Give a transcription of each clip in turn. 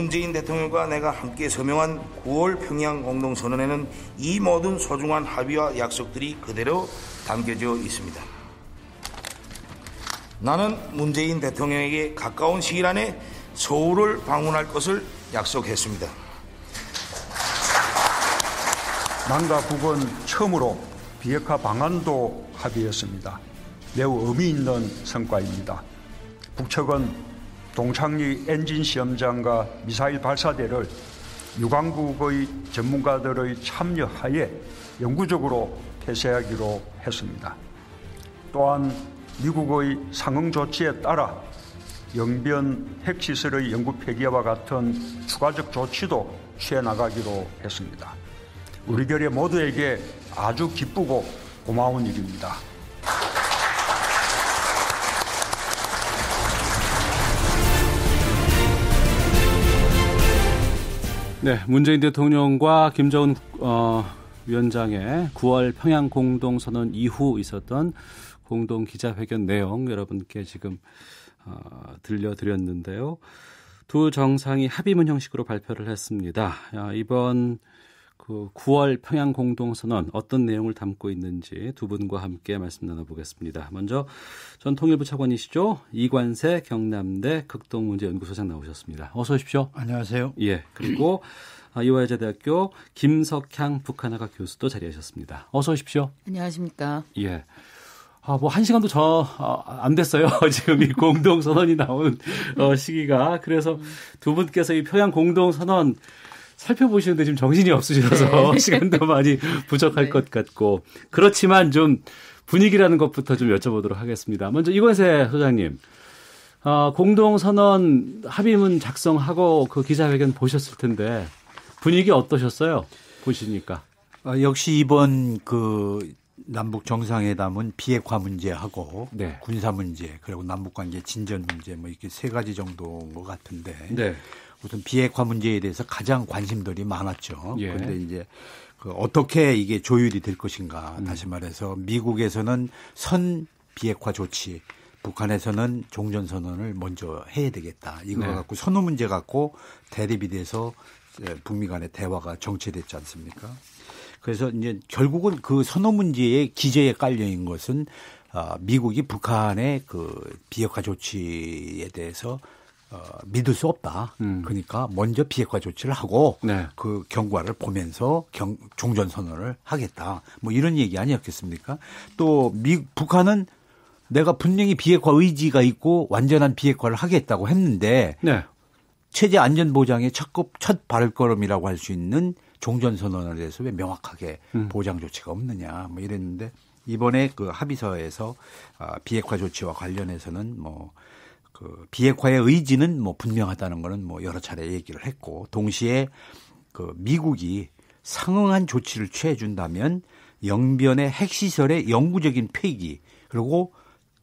문재인 대통령과 내가 함께 서명한 9월 평양 공동선언에는 이 모든 소중한 합의와 약속들이 그대로 담겨져 있습니다. 나는 문재인 대통령에게 가까운 시일 안에 서울을 방문할 것을 약속했습니다. 남과 북은 처음으로 비핵화 방안도 합의했습니다. 매우 의미 있는 성과입니다. 북측은 동창리 엔진 시험장과 미사일 발사대를 유관국의 전문가들의 참여하에 영구적으로 폐쇄하기로 했습니다. 또한 미국의 상응 조치에 따라 영변 핵시설의 영구 폐기와 같은 추가적 조치도 취해 나가기로 했습니다. 우리 결의 모두에게 아주 기쁘고 고마운 일입니다. 네, 문재인 대통령과 김정은 위원장의 9월 평양 공동선언 이후 있었던 공동 기자회견 내용 여러분께 지금 들려드렸는데요. 두 정상이 합의문 형식으로 발표를 했습니다. 이번 그 9월 평양 공동선언 어떤 내용을 담고 있는지 두 분과 함께 말씀 나눠보겠습니다. 먼저 전 통일부 차관이시죠. 이관세 경남대 극동문제연구소장 나오셨습니다. 어서 오십시오. 안녕하세요. 예, 그리고 이화여자대학교 김석향 북한학과 교수도 자리하셨습니다. 어서 오십시오. 안녕하십니까. 예. 뭐, 한 시간도 안 됐어요. 지금 이 공동선언이 나온 시기가. 그래서 두 분께서 이 평양 공동선언 살펴보시는데 지금 정신이 없으셔서 네. 시간도 많이 부족할 네. 것 같고. 그렇지만 좀 분위기라는 것부터 좀 여쭤보도록 하겠습니다. 먼저 이관세 소장님. 공동선언 합의문 작성하고 그 기자회견 보셨을 텐데 분위기 어떠셨어요? 보시니까. 역시 이번 그 남북 정상회담은 비핵화 문제하고 네. 군사 문제 그리고 남북 관계 진전 문제 뭐 이렇게 세 가지 정도인 것 같은데 네. 우선 비핵화 문제에 대해서 가장 관심들이 많았죠. 그런데 이제 그 어떻게 이게 조율이 될 것인가 다시 말해서 미국에서는 선 비핵화 조치 북한에서는 종전선언을 먼저 해야 되겠다. 이거 네. 갖고 선호 문제 갖고 대립이 돼서 북미 간의 대화가 정체됐지 않습니까? 그래서 이제 결국은 그 선호 문제의 기저에 깔려 있는 것은 미국이 북한의 그 비핵화 조치에 대해서 믿을 수 없다. 그러니까 먼저 비핵화 조치를 하고 네. 그 경과를 보면서 종전선언을 하겠다. 뭐 이런 얘기 아니었겠습니까? 또 북한은 내가 분명히 비핵화 의지가 있고 완전한 비핵화를 하겠다고 했는데 네. 체제 안전 보장의 첫 발걸음이라고 할 수 있는 종전선언에 대해서 왜 명확하게 보장 조치가 없느냐 뭐 이랬는데 이번에 그 합의서에서 비핵화 조치와 관련해서는 뭐 그 비핵화의 의지는 뭐 분명하다는 거는 뭐 여러 차례 얘기를 했고 동시에 그 미국이 상응한 조치를 취해 준다면 영변의 핵시설의 영구적인 폐기 그리고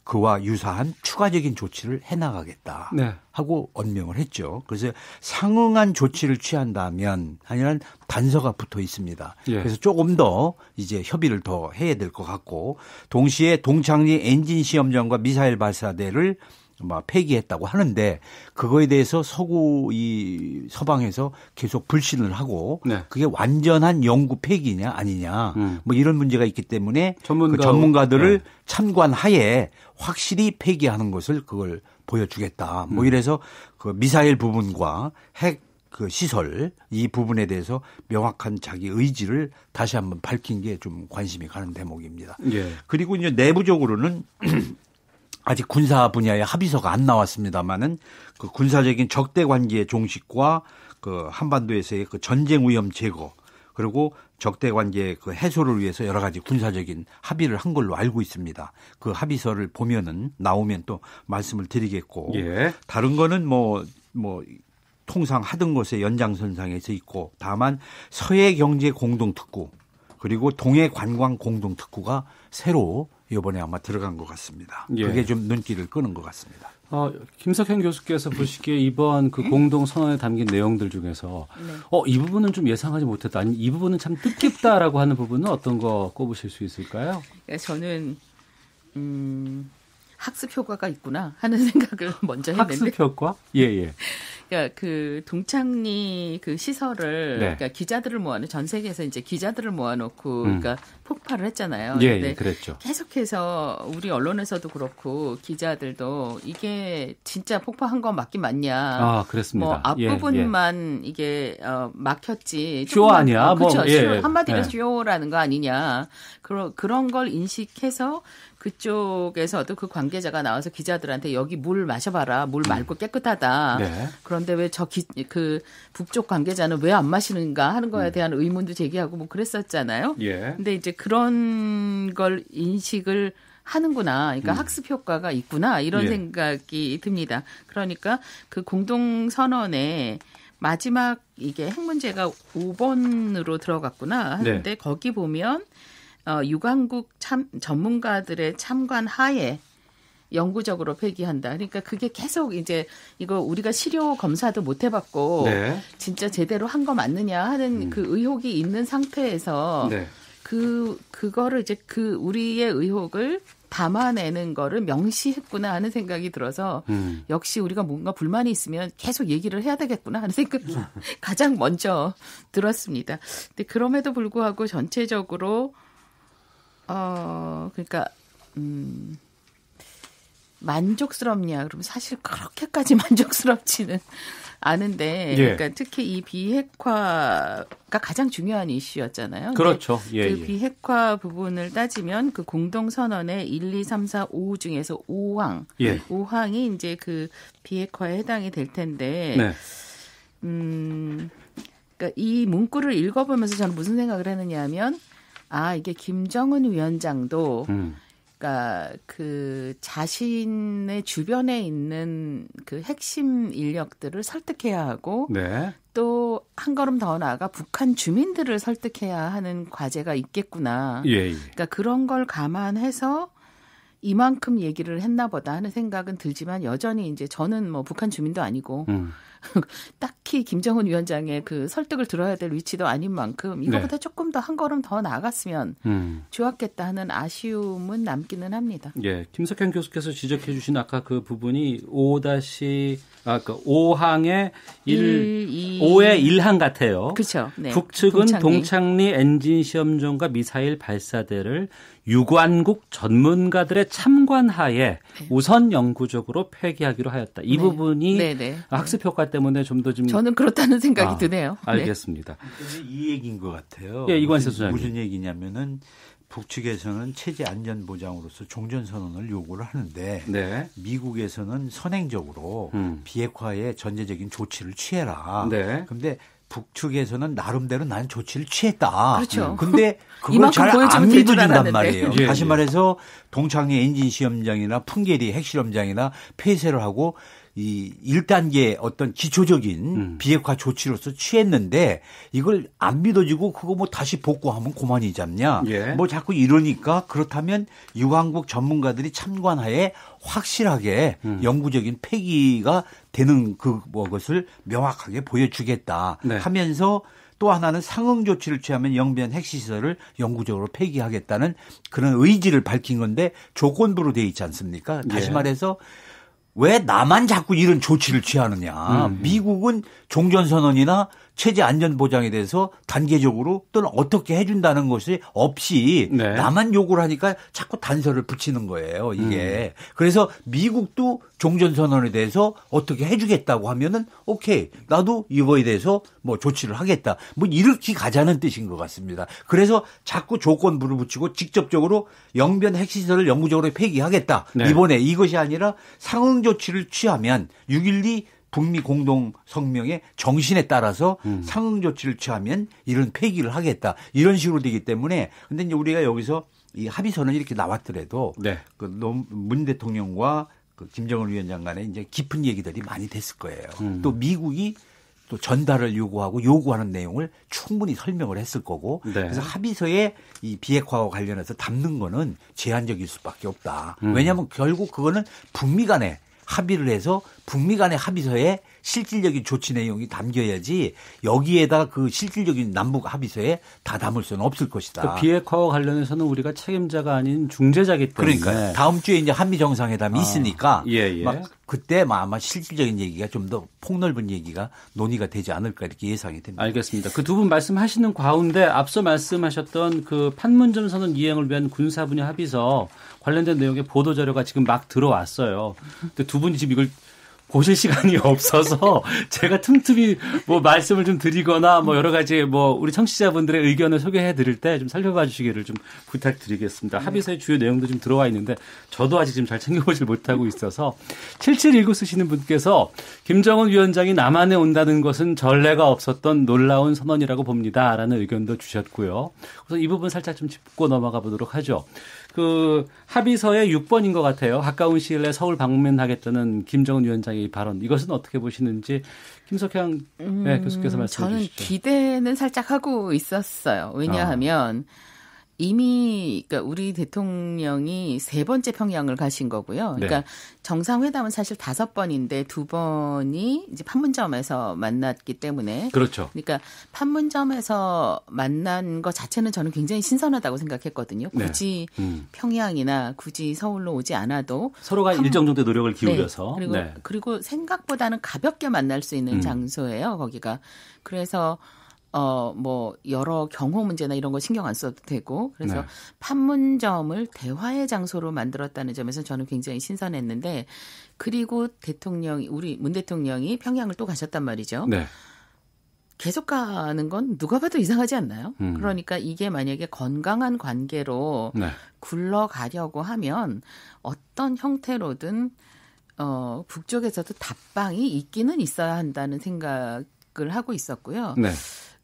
그와 유사한 추가적인 조치를 해나가겠다 네. 하고 언명을 했죠. 그래서 상응한 조치를 취한다면 아니란 단서가 붙어 있습니다. 예. 그래서 조금 더 이제 협의를 더 해야 될 것 같고 동시에 동창리 엔진 시험장과 미사일 발사대를 폐기했다고 하는데 그거에 대해서 서방에서 계속 불신을 하고 네. 그게 완전한 영구 폐기냐 아니냐 뭐 이런 문제가 있기 때문에 그 전문가들을 네. 참관하에 확실히 폐기하는 것을 그걸 보여주겠다. 뭐 이래서 그 미사일 부분과 핵 그 시설 이 부분에 대해서 명확한 자기 의지를 다시 한번 밝힌 게 좀 관심이 가는 대목입니다. 예. 그리고 이제 내부적으로는 아직 군사 분야의 합의서가 안 나왔습니다만은 그 군사적인 적대 관계의 종식과 그 한반도에서의 그 전쟁 위험 제거 그리고 적대 관계 그 해소를 위해서 여러 가지 군사적인 합의를 한 걸로 알고 있습니다. 그 합의서를 보면은 나오면 또 말씀을 드리겠고 예. 다른 거는 뭐 통상 하던 것의 연장선상에서 있고 다만 서해 경제 공동특구 그리고 동해 관광 공동특구가 새로 이번에 아마 들어간 것 같습니다. 예. 그게 좀 눈길을 끄는 것 같습니다. 김석현 교수께서 보시기에 이번 그 공동선언에 담긴 내용들 중에서 네. 이 부분은 좀 예상하지 못했다. 아니 이 부분은 참 뜻깊다라고 하는 부분은 어떤 거 꼽으실 수 있을까요? 저는 학습 효과가 있구나 하는 생각을 먼저 했는데. 학습 효과? 예. 그러니까 그 동창리 그 시설을 네. 그러니까 기자들을 모아놓고 전 세계에서 이제 기자들을 모아놓고 그러니까 폭발을 했잖아요. 예, 그랬죠. 계속해서 우리 언론에서도 그렇고 기자들도 이게 진짜 폭파한 건 맞긴 맞냐. 아, 그렇습니다. 뭐 앞부분만 이게 막혔지. 쇼 아니야? 그렇죠. 뭐, 한마디로 쇼라는 거 아니냐. 그런 걸 인식해서 그쪽에서도 그 관계자가 나와서 기자들한테 여기 물 마셔봐라. 물 맑고 깨끗하다. 네. 그런데 왜 그 북쪽 관계자는 왜 안 마시는가 하는 거에 대한 의문도 제기하고 뭐 그랬었잖아요. 예. 근데 이제 그런 걸 인식을 하는구나. 그러니까 학습 효과가 있구나. 이런 생각이 듭니다. 그러니까 그 공동선언에 마지막 이게 핵 문제가 5번으로 들어갔구나 하는데 거기 보면 유관국 전문가들의 참관 하에 영구적으로 폐기한다. 그러니까 그게 계속 이제 이거 우리가 시료 검사도 못 해봤고 진짜 제대로 한 거 맞느냐 하는 그 의혹이 있는 상태에서 그거를 이제 그 우리의 의혹을 담아내는 거를 명시했구나 하는 생각이 들어서 역시 우리가 뭔가 불만이 있으면 계속 얘기를 해야 되겠구나 하는 생각이 가장 먼저 들었습니다. 근데 그럼에도 불구하고 전체적으로 그러니까 만족스럽냐? 그러면 사실 그렇게까지 만족스럽지는 않은데, 그러니까 특히 이 비핵화가 가장 중요한 이슈였잖아요. 그렇죠. 그 비핵화 부분을 따지면 그 공동선언의 1, 2, 3, 4, 5 중에서 5항, 5항이 이제 그 비핵화에 해당이 될 텐데, 그러니까 이 문구를 읽어보면서 저는 무슨 생각을 했느냐 하면, 이게 김정은 위원장도 그러니까 그 자신의 주변에 있는 그 핵심 인력들을 설득해야 하고 또 한 걸음 더 나아가 북한 주민들을 설득해야 하는 과제가 있겠구나. 그러니까 그런 걸 감안해서 이만큼 얘기를 했나 보다 하는 생각은 들지만 여전히 이제 저는 뭐 북한 주민도 아니고 딱히 김정은 위원장의 그 설득을 들어야 될 위치도 아닌 만큼 이거보다 조금 더 한 걸음 더 나아갔으면 좋았겠다 하는 아쉬움은 남기는 합니다. 예, 김석현 교수께서 지적해 주신 아까 그 부분이 5-5항의 5의 1항 같아요. 그렇죠. 네. 북측은 동창리 엔진 시험장과 미사일 발사대를 유관국 전문가들의 참관하에 우선 영구적으로 폐기하기로 하였다. 이 부분이 학습 효과 때문에 좀 더 저는 그렇다는 생각이 드네요. 알겠습니다. 이 얘기인 것 같아요. 예, 이관세 소장님. 무슨 얘기냐면은 북측에서는 체제 안전 보장으로서 종전 선언을 요구를 하는데 미국에서는 선행적으로 비핵화에 전제적인 조치를 취해라. 그런데 북측에서는 나름대로 난 조치를 취했다. 그렇죠. 근데 그걸 잘 안 믿어준단 말이에요. 다시 말해서 동창리 엔진 시험장이나 풍계리 핵실험장이나 폐쇄를 하고 이 1단계 어떤 기초적인 비핵화 조치로서 취했는데 이걸 안 믿어지고 그거 뭐 다시 복구하면 그만이 잡냐. 뭐 자꾸 이러니까 그렇다면 유관국 전문가들이 참관하에 확실하게 영구적인 폐기가 되는 그것을 명확하게 보여주겠다 하면서 또 하나는 상응 조치를 취하면 영변 핵시설을 영구적으로 폐기하겠다는 그런 의지를 밝힌 건데 조건부로 돼 있지 않습니까? 다시 말해서 왜 나만 자꾸 이런 조치를 취하느냐. 미국은 종전선언이나 체제 안전보장에 대해서 단계적으로 또는 어떻게 해준다는 것이 없이 나만 요구를 하니까 자꾸 단서를 붙이는 거예요. 이게. 그래서 미국도 종전선언에 대해서 어떻게 해주겠다고 하면은 오케이. 나도 이거에 대해서 뭐 조치를 하겠다. 뭐 이렇게 가자는 뜻인 것 같습니다. 그래서 자꾸 조건부를 붙이고 직접적으로 영변 핵시설을 영구적으로 폐기하겠다. 이번에 이것이 아니라 상응 조치를 취하면 6.12 북미 공동 성명의 정신에 따라서 상응 조치를 취하면 이런 폐기를 하겠다. 이런 식으로 되기 때문에 근데 이제 우리가 여기서 이 합의서는 이렇게 나왔더라도 그 문 대통령과 그 김정은 위원장 간에 이제 깊은 얘기들이 많이 됐을 거예요. 또 미국이 또 전달을 요구하는 내용을 충분히 설명을 했을 거고 그래서 합의서에 이 비핵화와 관련해서 담는 거는 제한적일 수밖에 없다. 왜냐하면 결국 그거는 북미 간에 합의를 해서 북미 간의 합의서에 실질적인 조치 내용이 담겨야지 여기에다 그 실질적인 남북 합의서에 다 담을 수는 없을 것이다. 그 비핵화와 관련해서는 우리가 책임자가 아닌 중재자기 때문에. 그러니까 다음 주에 이제 한미 정상회담이 있으니까 막 그때 아마 실질적인 얘기가 좀 더 폭넓은 얘기가 논의가 되지 않을까 이렇게 예상이 됩니다. 알겠습니다. 그 두 분 말씀하시는 가운데 앞서 말씀하셨던 그 판문점 선언 이행을 위한 군사 분야 합의서 관련된 내용의 보도 자료가 지금 막 들어왔어요. 근데 두 분이 지금 이걸 보실 시간이 없어서 제가 틈틈이 뭐 말씀을 좀 드리거나 뭐 여러 가지 뭐 우리 청취자분들의 의견을 소개해 드릴 때 좀 살펴봐 주시기를 좀 부탁드리겠습니다. 합의서의 주요 내용도 좀 들어와 있는데 저도 아직 지금 잘 챙겨보질 못하고 있어서 7719 쓰시는 분께서 김정은 위원장이 남한에 온다는 것은 전례가 없었던 놀라운 선언이라고 봅니다. 라는 의견도 주셨고요. 그래서 이 부분 살짝 좀 짚고 넘어가 보도록 하죠. 그 합의서의 6번인 것 같아요. 가까운 시일 내에 서울 방문하겠다는 김정은 위원장의 발언. 이것은 어떻게 보시는지 김석향 교수께서 말씀해 저는 주시죠. 기대는 살짝 하고 있었어요. 왜냐하면 이미 그러니까 우리 대통령이 3번째 평양을 가신 거고요. 그러니까 정상회담은 사실 5번인데 2번이 이제 판문점에서 만났기 때문에 그렇죠. 그러니까 판문점에서 만난 것 자체는 저는 굉장히 신선하다고 생각했거든요. 굳이 평양이나 굳이 서울로 오지 않아도 서로가 일정 정도의 노력을 기울여서 그리고 생각보다는 가볍게 만날 수 있는 장소예요. 거기가. 그래서 뭐 여러 경호 문제나 이런 거 신경 안 써도 되고 그래서 판문점을 대화의 장소로 만들었다는 점에서 저는 굉장히 신선했는데 그리고 우리 문 대통령이 평양을 또 가셨단 말이죠. 네. 계속 가는 건 누가 봐도 이상하지 않나요? 그러니까 이게 만약에 건강한 관계로 굴러가려고 하면 어떤 형태로든 북쪽에서도 답방이 있기는 있어야 한다는 생각을 하고 있었고요. 네.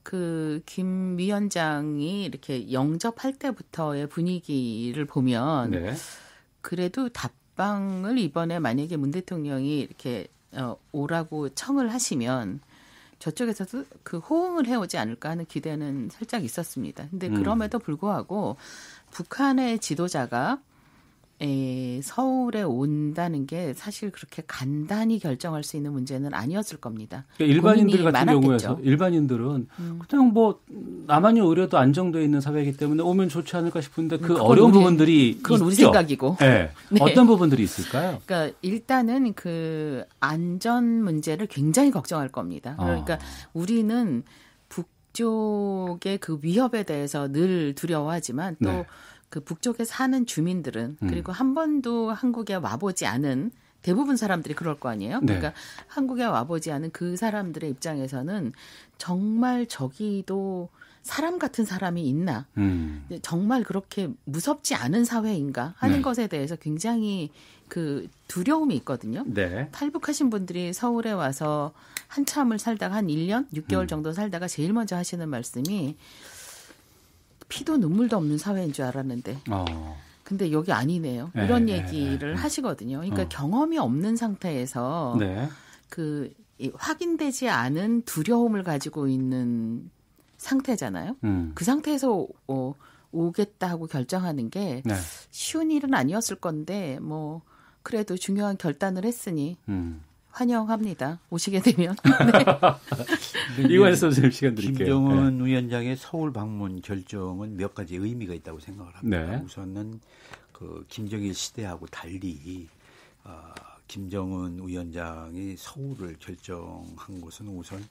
그 김 위원장이 이렇게 영접할 때부터의 분위기를 보면 그래도 답방을 이번에 만약에 문 대통령이 이렇게 오라고 청을 하시면 저쪽에서도 그 호응을 해오지 않을까 하는 기대는 살짝 있었습니다. 근데 그럼에도 불구하고 북한의 지도자가 서울에 온다는 게 사실 그렇게 간단히 결정할 수 있는 문제는 아니었을 겁니다. 그러니까 일반인들 같은 많았겠죠. 경우에서 일반인들은 그냥 뭐 남한이 오히려도 안정되어 있는 사회이기 때문에 오면 좋지 않을까 싶은데 그 어려운 부분들이 그건 있죠. 우리 생각이고. 네. 어떤 부분들이 있을까요? 그러니까 일단은 그 안전 문제를 굉장히 걱정할 겁니다. 그러니까 우리는 북쪽의 그 위협에 대해서 늘 두려워하지만 또 그 북쪽에 사는 주민들은 그리고 한 번도 한국에 와보지 않은 대부분 사람들이 그럴 거 아니에요. 그러니까 한국에 와보지 않은 그 사람들의 입장에서는 정말 저기도 사람 같은 사람이 있나 정말 그렇게 무섭지 않은 사회인가 하는 것에 대해서 굉장히 그 두려움이 있거든요. 탈북하신 분들이 서울에 와서 한참을 살다가 한 1년, 6개월 정도 살다가 제일 먼저 하시는 말씀이 피도 눈물도 없는 사회인 줄 알았는데 근데 여기 아니네요. 이런 얘기를 하시거든요. 그러니까 경험이 없는 상태에서 그 확인되지 않은 두려움을 가지고 있는 상태잖아요. 그 상태에서 오겠다 하고 결정하는 게 쉬운 일은 아니었을 건데 뭐 그래도 중요한 결단을 했으니 환영합니다. 오시게 되면. 이관희 선생님 시간 드릴게요. 김정은 위원장의 서울 방문 결정은 몇 가지 의미가 있다고 생각을 합니다. 우선은 그 김정일 시대하고 달리 김정은 위원장이 서울을 결정한 것은 우선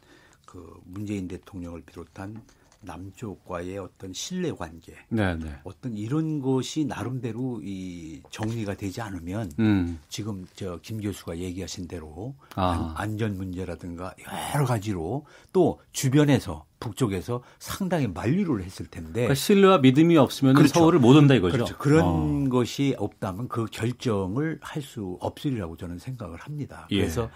그 문재인 대통령을 비롯한 남쪽과의 어떤 신뢰관계, 어떤 이런 것이 나름대로 이 정리가 되지 않으면 지금 김 교수가 얘기하신 대로 안전 문제라든가 여러 가지로 또 주변에서 북쪽에서 상당히 만류를 했을 텐데 그러니까 신뢰와 믿음이 없으면 서울을 못 온다 이거죠. 그렇죠. 그런 것이 없다면 그 결정을 할 수 없으리라고 저는 생각을 합니다. 그래서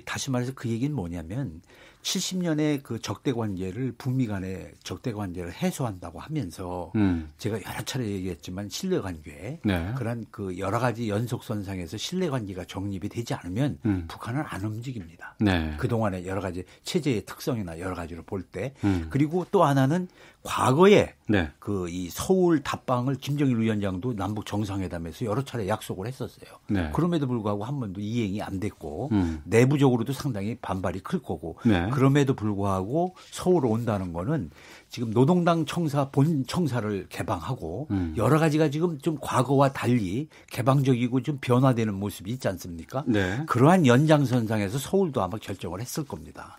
다시 말해서 그 얘기는 뭐냐면 70년의 그 적대 관계를 북미 간의 적대 관계를 해소한다고 하면서 제가 여러 차례 얘기했지만 신뢰 관계 그런 그 여러 가지 연속선상에서 신뢰 관계가 정립이 되지 않으면 북한은 안 움직입니다. 그동안의 여러 가지 체제의 특성이나 여러 가지로 볼 때 그리고 또 하나는 과거에 네. 그 이 서울 답방을 김정일 위원장도 남북 정상회담에서 여러 차례 약속을 했었어요. 네. 그럼에도 불구하고 한 번도 이행이 안 됐고 내부적으로도 상당히 반발이 클 거고 네. 그럼에도 불구하고 서울 온다는 거는 지금 노동당 청사 본 청사를 개방하고 여러 가지가 지금 좀 과거와 달리 개방적이고 좀 변화되는 모습이 있지 않습니까? 네. 그러한 연장선상에서 서울도 아마 결정을 했을 겁니다.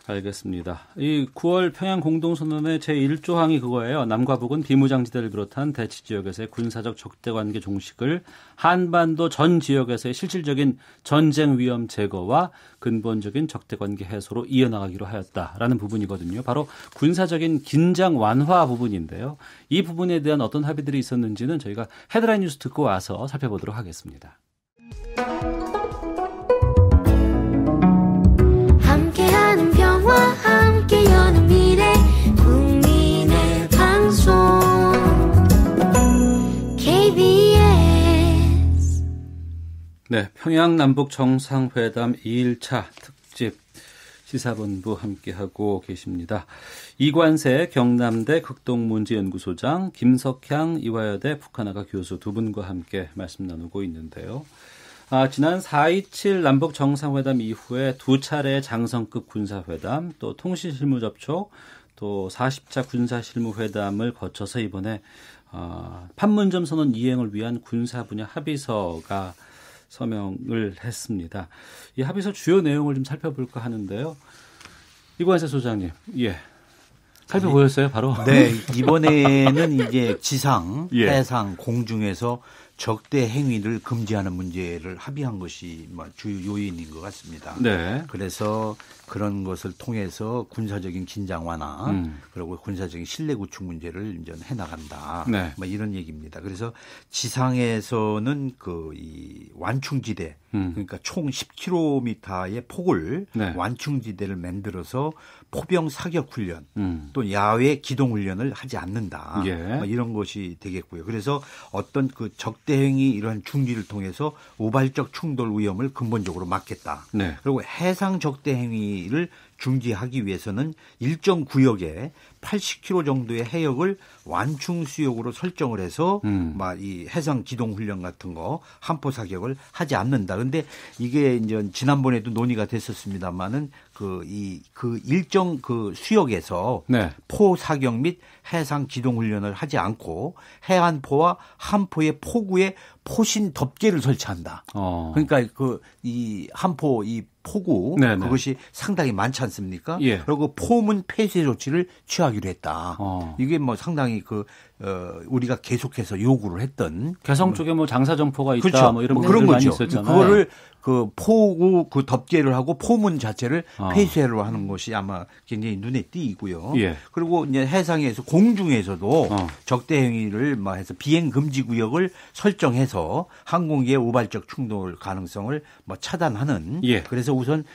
알겠습니다. 이 9월 평양 공동선언의 제1조항이 그거예요. 남과 북은 비무장지대를 비롯한 대치 지역에서의 군사적 적대관계 종식을 한반도 전 지역에서의 실질적인 전쟁 위험 제거와 근본적인 적대관계 해소로 이어나가기로 하였다라는 부분이거든요. 바로 군사적인 긴장 완화 부분인데요. 이 부분에 대한 어떤 합의들이 있었는지는 저희가 헤드라인 뉴스 듣고 와서 살펴보도록 하겠습니다. 함께하는 평화 함께 여는 미래 국민의 방송 KBS 네, 평양 남북 정상회담 2일차 특집 시사본부 함께하고 계십니다. 이관세 경남대 극동문제연구소장, 김석향 이화여대 북한학과 교수 두 분과 함께 말씀 나누고 있는데요. 지난 4.27 남북 정상회담 이후에 두 차례의 장성급 군사회담, 또 통신실무 접촉, 또 40차 군사실무회담을 거쳐서 이번에 판문점 선언 이행을 위한 군사 분야 합의서가 서명을 했습니다. 이 합의서 주요 내용을 좀 살펴볼까 하는데요. 이관세 소장님, 예. 살펴보셨어요, 바로? 네, 이번에는 이제 지상, 예. 해상, 공중에서 적대 행위를 금지하는 문제를 합의한 것이 주요 요인인 것 같습니다. 네. 그래서 그런 것을 통해서 군사적인 긴장 완화, 그리고 군사적인 신뢰 구축 문제를 이제 해나간다. 네. 이런 얘기입니다. 그래서 지상에서는 이 완충지대, 그러니까 총 10km의 폭을 네. 완충지대를 만들어서 포병 사격 훈련, 또 야외 기동 훈련을 하지 않는다. 예. 이런 것이 되겠고요. 그래서 어떤 그 적대 행위 이러한 중지를 통해서 우발적 충돌 위험을 근본적으로 막겠다. 네. 그리고 해상 적대 행위를 중지하기 위해서는 일정 구역에 80km 정도의 해역을 완충 수역으로 설정을 해서 이 해상 기동 훈련 같은 거 함포 사격을 하지 않는다. 그런데 이게 이제 지난번에도 논의가 됐었습니다만은 그 일정 그 수역에서 네. 포 사격 및 해상 기동 훈련을 하지 않고 해안포와 함포의 포구에 포신 덮개를 설치한다. 그러니까 이 함포 이 포구 네네. 그것이 상당히 많지 않습니까? 예. 그리고 포문 폐쇄 조치를 취하기로 했다. 이게 상당히 우리가 계속해서 요구를 했던 개성 쪽에 장사정포가 있다, 그렇죠. 이런 그런 많이 거죠. 있었잖아요. 그거를 포구 덮개를 하고 포문 자체를 폐쇄로 하는 것이 아마 굉장히 눈에 띄고요. 예. 그리고 이제 해상에서 공중에서도 적대 행위를 해서 비행 금지 구역을 설정해서 항공기의 우발적 충돌 가능성을 차단하는. 예. 그래서 우선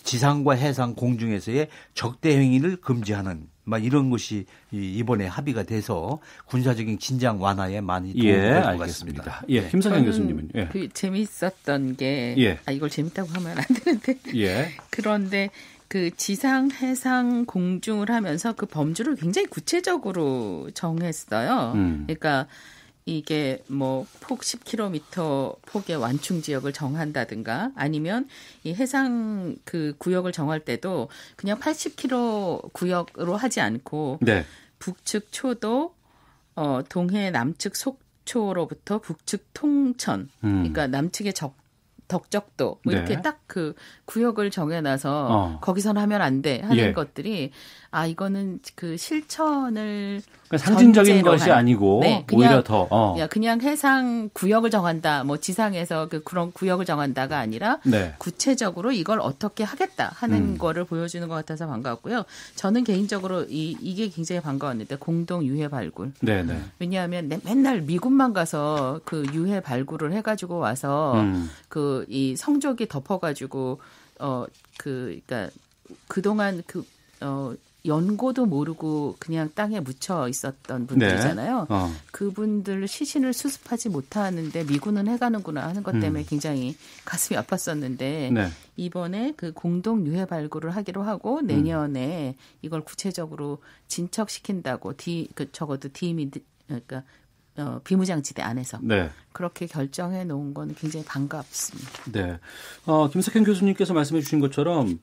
지상과 해상 공중에서의 적대 행위를 금지하는 이런 것이 이번에 합의가 돼서 군사적인 긴장 완화에 많이 도움이 될 것 같습니다. 예, 김석향 교수님은 재밌었던 게 이걸 재밌다고 하면 안 되는데 그런데 그 지상, 해상, 공중을 하면서 그 범주를 굉장히 구체적으로 정했어요. 그러니까 이게 폭 10km 폭의 완충 지역을 정한다든가 아니면 이 해상 그 구역을 정할 때도 그냥 80km 구역으로 하지 않고 북측 초도, 동해 남측 속초로부터 북측 통천, 그러니까 남측의 덕적도 이렇게 딱 그 구역을 정해놔서 거기서는 하면 안 돼 하는 것들이 이거는 그 실천을 그러니까 상징적인 것이 아니고 그냥, 오히려 더 그냥 해상 구역을 정한다, 지상에서 그런 구역을 정한다가 아니라 구체적으로 이걸 어떻게 하겠다 하는 거를 보여주는 것 같아서 반가웠고요. 저는 개인적으로 이게 굉장히 반가웠는데 공동 유해 발굴. 왜냐하면 맨날 미군만 가서 그 유해 발굴을 해가지고 와서 이 성적이 덮어가지고 그러니까 그동안 연고도 모르고 그냥 땅에 묻혀 있었던 분들이잖아요. 네. 그분들 시신을 수습하지 못하는데 미군은 해가는구나 하는 것 때문에 굉장히 가슴이 아팠었는데 네. 이번에 그 공동 유해 발굴을 하기로 하고 내년에 이걸 구체적으로 진척시킨다고 적어도 그러니까 비무장지대 안에서 네. 그렇게 결정해 놓은 건 굉장히 반갑습니다. 네, 김석현 교수님께서 말씀해 주신 것처럼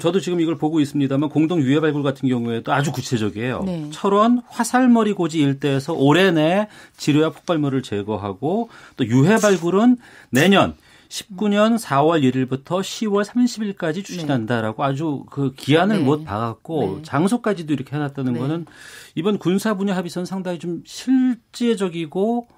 저도 지금 이걸 보고 있습니다만 공동 유해 발굴 같은 경우에도 아주 구체적이에요. 네. 철원 화살머리 고지 일대에서 올해 내 지뢰와 폭발물을 제거하고 또 유해 발굴은 내년 19년 4월 1일부터 10월 30일까지 추진한다라고 네. 아주 그 기한을 못 박았고 네. 장소까지도 이렇게 해놨다는 네. 거는 이번 군사 분야 합의서는 상당히 좀 실제적이고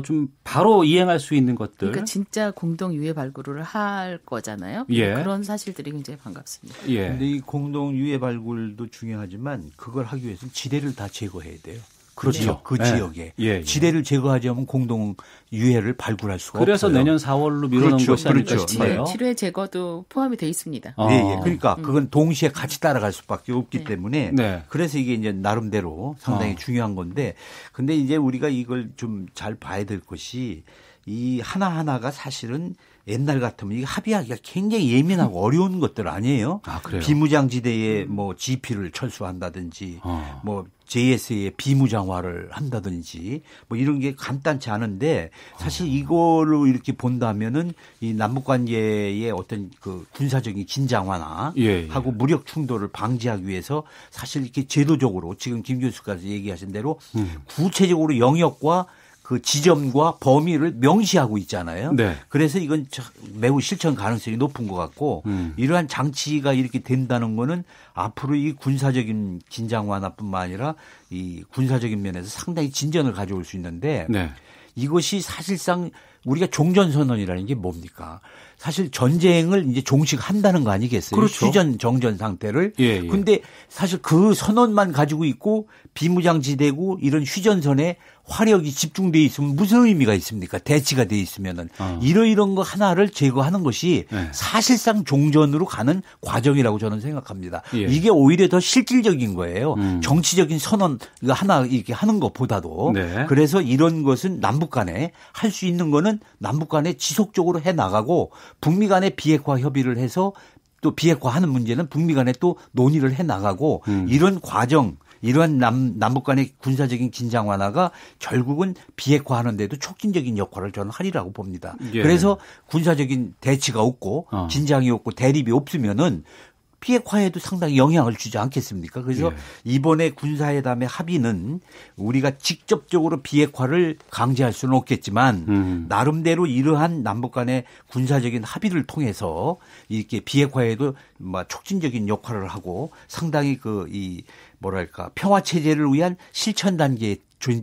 좀 바로 이행할 수 있는 것들. 그러니까 진짜 공동 유해 발굴을 할 거잖아요. 예. 그런 사실들이 굉장히 반갑습니다. 예. 근데 이 공동 유해 발굴도 중요하지만 그걸 하기 위해서는 지대를 다 제거해야 돼요. 그렇죠. 그 네. 지역에. 예. 지대를 제거하지 않으면 공동 유해를 발굴할 수가 그래서 없어요. 그래서 내년 4월로 밀어놓은 그렇죠. 것이 아닐까 그렇죠. 싶어요. 지뢰 제거도 포함이 돼 있습니다. 네, 예. 그러니까 그건 동시에 같이 따라갈 수밖에 없기 네. 때문에 네. 그래서 이게 이제 나름대로 상당히 중요한 건데 근데 이제 우리가 이걸 좀 잘 봐야 될 것이 이 하나하나가 사실은 옛날 같으면 이게 합의하기가 굉장히 예민하고 어려운 것들 아니에요? 아, 그래요? 비무장지대에 뭐 GP를 철수한다든지 뭐 JSA의 비무장화를 한다든지 뭐 이런 게 간단치 않은데 사실 이걸로 이렇게 본다면은 이 남북 관계의 어떤 그 군사적인 긴장화나 하고 무력 충돌을 방지하기 위해서 사실 이렇게 제도적으로 지금 김 교수까지 얘기하신 대로 구체적으로 영역과 그 지점과 범위를 명시하고 있잖아요. 네. 그래서 이건 매우 실천 가능성이 높은 것 같고 이러한 장치가 이렇게 된다는 거는 앞으로 이 군사적인 긴장 완화뿐만 아니라 이 군사적인 면에서 상당히 진전을 가져올 수 있는데 네. 이것이 사실상 우리가 종전선언이라는 게 뭡니까? 사실 전쟁을 이제 종식한다는 거 아니겠어요? 그렇죠. 휴전 정전 상태를. 근데 사실 그 선언만 가지고 있고 비무장지대고 이런 휴전선에 화력이 집중돼 있으면 무슨 의미가 있습니까? 대치가 돼 있으면은 이런 거 하나를 제거하는 것이 사실상 종전으로 가는 과정이라고 저는 생각합니다. 이게 오히려 더 실질적인 거예요. 정치적인 선언 하나 이렇게 하는 것보다도. 네. 그래서 이런 것은 남북 간에 할 수 있는 거는 남북 간에 지속적으로 해 나가고 북미 간에 비핵화 협의를 해서 또 비핵화하는 문제는 북미 간에 또 논의를 해 나가고 이런 과정 이러한 남북 간의 군사적인 긴장 완화가 결국은 비핵화하는 데도 촉진적인 역할을 저는 하리라고 봅니다. 그래서 군사적인 대치가 없고 긴장이 없고 대립이 없으면은 비핵화에도 상당히 영향을 주지 않겠습니까? 그래서 이번에 군사회담의 합의는 우리가 직접적으로 비핵화를 강제할 수는 없겠지만 나름대로 이러한 남북 간의 군사적인 합의를 통해서 이렇게 비핵화에도 촉진적인 역할을 하고 상당히 뭐랄까 평화 체제를 위한 실천 단계에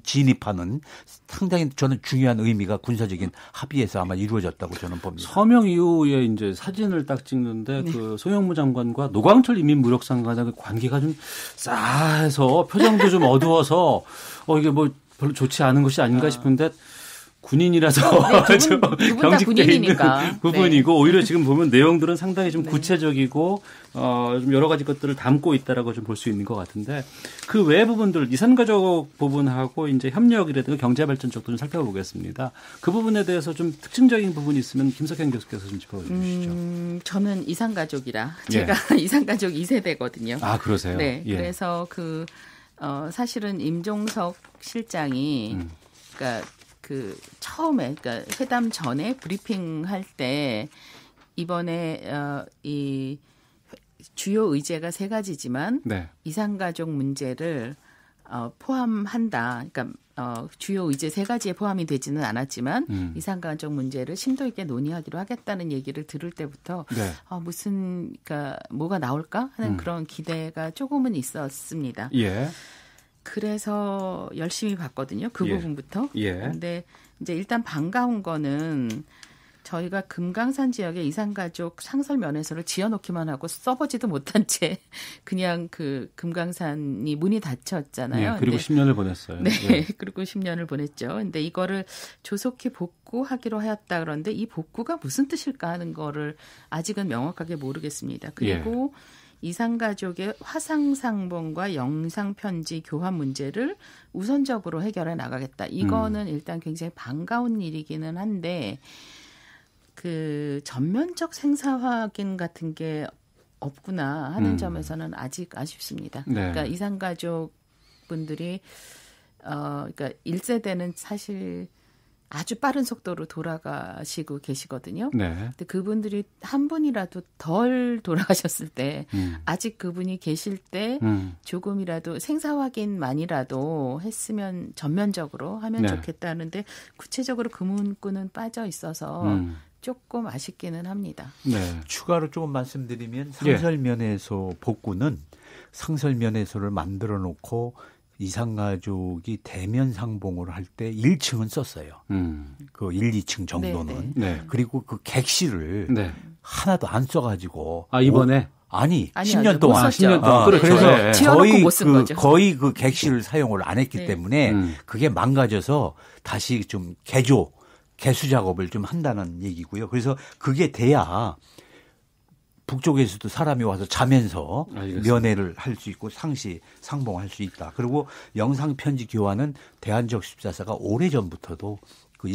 진입하는 상당히 저는 중요한 의미가 군사적인 합의에서 아마 이루어졌다고 저는 봅니다. 서명 이후에 이제 사진을 딱 찍는데 네. 그 송영무 장관과 노광철 인민무력상관의 관계가 좀 싸해서 표정도 좀 어두워서 이게 뭐 별로 좋지 않은 것이 아닌가 싶은데 군인이라서 네, 경직돼 있는 부분이고 네. 오히려 지금 보면 내용들은 상당히 좀 구체적이고 좀 여러 가지 것들을 담고 있다라고 좀 볼 수 있는 것 같은데 그 외 부분들 이산가족 부분하고 이제 협력이라든가 경제 발전 쪽도 좀 살펴보겠습니다. 그 부분에 대해서 좀 특징적인 부분이 있으면 김석현 교수께서 좀 짚어주시죠. 저는 이산가족이라 제가 이산가족 2세대거든요. 아 그러세요? 네. 그래서 사실은 임종석 실장이 그러니까 처음에 그러니까 회담 전에 브리핑 할 때 이번에 이 주요 의제가 3가지지만 네. 이산가족 문제를 포함한다. 그러니까 주요 의제 3가지에 포함이 되지는 않았지만 이산가족 문제를 심도 있게 논의하기로 하겠다는 얘기를 들을 때부터 네. 그러니까 뭐가 나올까 하는 그런 기대가 조금은 있었습니다. 그래서 열심히 봤거든요. 그 부분부터. 그런데 이제 일단 반가운 거는 저희가 금강산 지역에 이산가족 상설 면회소를 지어놓기만 하고 써보지도 못한 채 그냥 금강산이 문이 닫혔잖아요. 그리고 10년을 보냈어요. 네. 그리고 10년을 보냈죠. 근데 이거를 조속히 복구하기로 하였다. 그런데 이 복구가 무슨 뜻일까 하는 거를 아직은 명확하게 모르겠습니다. 그리고 이산가족의 화상상봉과 영상편지 교환 문제를 우선적으로 해결해 나가겠다. 이거는 일단 굉장히 반가운 일이기는 한데 그 전면적 생사 확인 같은 게 없구나 하는 점에서는 아직 아쉽습니다. 네. 그러니까 이산가족 분들이 그러니까 1세대는 사실 아주 빠른 속도로 돌아가시고 계시거든요. 네. 근데 그분들이 한 분이라도 덜 돌아가셨을 때 아직 그분이 계실 때 조금이라도 생사 확인만이라도 했으면 전면적으로 하면 좋겠다는데 구체적으로 그 문구는 빠져 있어서 조금 아쉽기는 합니다. 네. 추가로 조금 말씀드리면 상설면에서 복구는 상설면에서를 만들어 놓고 이산가족이 대면 상봉을 할 때 1층은 썼어요. 그 1, 2층 정도는. 네. 그리고 그 객실을 하나도 안 써가지고. 이번에? 아니 10년 동안. 10년 동안. 그렇죠. 그래서 거의 그 객실을 사용을 안 했기 때문에 그게 망가져서 다시 좀 개수 작업을 좀 한다는 얘기고요. 그래서 그게 돼야 북쪽에서도 사람이 와서 자면서 면회를 할 수 있고 상봉할 수 있다. 그리고 영상편지 교환은 대한적 14사가 오래전부터도 그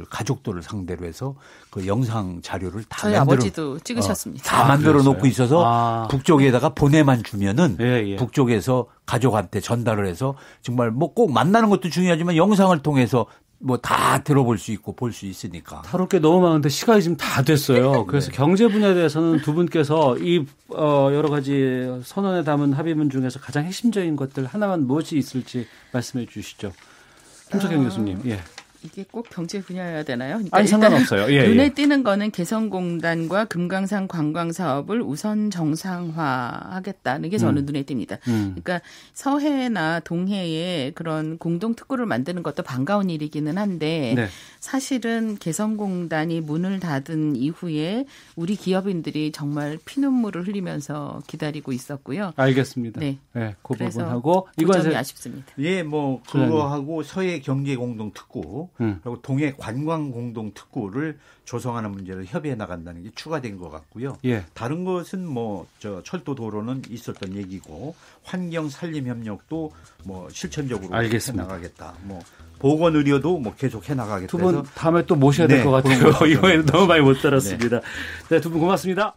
가족들을 상대로 해서 그 영상 자료를 다 저희 아버지도 찍으셨습니다. 다 만들어 놓고 있어서 북쪽에다가 보내만 주면은 북쪽에서 가족한테 전달을 해서 정말 뭐 꼭 만나는 것도 중요하지만 영상을 통해서 뭐 다 들어볼 수 있고 볼 수 있으니까. 다룰 게 너무 많은데 시간이 지금 다 됐어요. 그래서 경제 분야에 대해서는 두 분께서 이 여러 가지 선언에 담은 합의문 중에서 가장 핵심적인 것들 하나만 무엇이 있을지 말씀해 주시죠. 김석영 교수님. 예. 이게 꼭 경제 분야여야 되나요? 그러니까 아니 상관없어요. 눈에 띄는 거는 개성공단과 금강산 관광 사업을 우선 정상화하겠다는 게 저는 눈에 띕니다. 그러니까 서해나 동해에 그런 공동 특구를 만드는 것도 반가운 일이기는 한데 사실은 개성공단이 문을 닫은 이후에 우리 기업인들이 정말 피눈물을 흘리면서 기다리고 있었고요. 알겠습니다. 네, 그 부분하고 이건 아쉽습니다. 예, 뭐 그거하고 서해 경제 공동 특구 그리고 동해 관광 공동 특구를 조성하는 문제를 협의해 나간다는 게 추가된 것 같고요. 다른 것은 뭐 철도 도로는 있었던 얘기고 환경 산림 협력도 뭐 실천적으로 해 나가겠다. 뭐 보건 의료도 뭐 계속 해 나가겠다. 두 분 다음에 또 모셔야 될 것 같아요. 이번에는 너무 많이 못 들었습니다. 네, 두 분 고맙습니다.